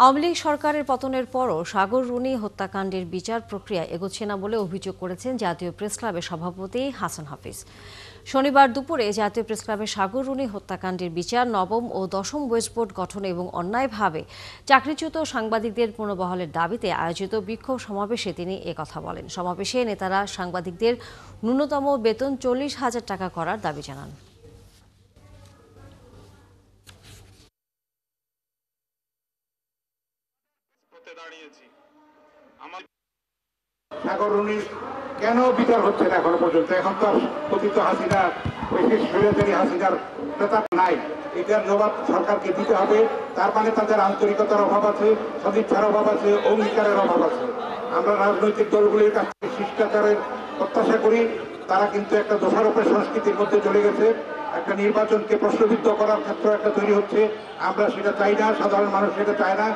আওয়ামী লীগ সরকারের পতনের পরও সাগর রুনি হত্যাকাণ্ডের বিচার প্রক্রিয়া এগোচ্ছে না বলে অভিযোগ করেছেন জাতীয় প্রেসক্লাবের সভাপতি হাসান হাফিজ। শনিবার দুপুরে জাতীয় প্রেসক্লাবের সাগর রুনি হত্যাকাণ্ডের বিচার, নবম ও দশম ওয়েজ বোর্ড গঠন এবং অন্যায়ভাবে চাকরিচ্যুত সাংবাদিকদের পুনর্বহালের দাবিতে আয়োজিত বিক্ষোভ সমাবেশে তিনি একথা বলেন। সমাবেশে নেতারা সাংবাদিকদের ন্যূনতম বেতন 40,000 টাকা করার দাবি জানান। সাগর রুনির কেন বিচার হচ্ছে না এখনো পর্যন্ত? এখন তো কথিত হাসিনা, ওই স্বৈরাচারী হাসিনার প্রতাপ নাই। এটার জবাব সরকারকে দিতে হবে। তার মানে তাদের আন্তরিকতার অভাব আছে, সদিচ্ছার অভাব আছে, অঙ্গীকারের অভাব আছে। আমরা রাজনৈতিক দলগুলির কাছ থেকে শিষ্টাচারের প্রত্যাশা করি। তারা কিন্তু একটা দোষারোপের সংস্কৃতির মধ্যে চলে গেছে। একটা নির্বাচনকে প্রশ্নবিদ্ধ করার ক্ষেত্রে একটা তৈরি হচ্ছে। আমরা সেটা চাই না, সাধারণ মানুষ সেটা চায় না।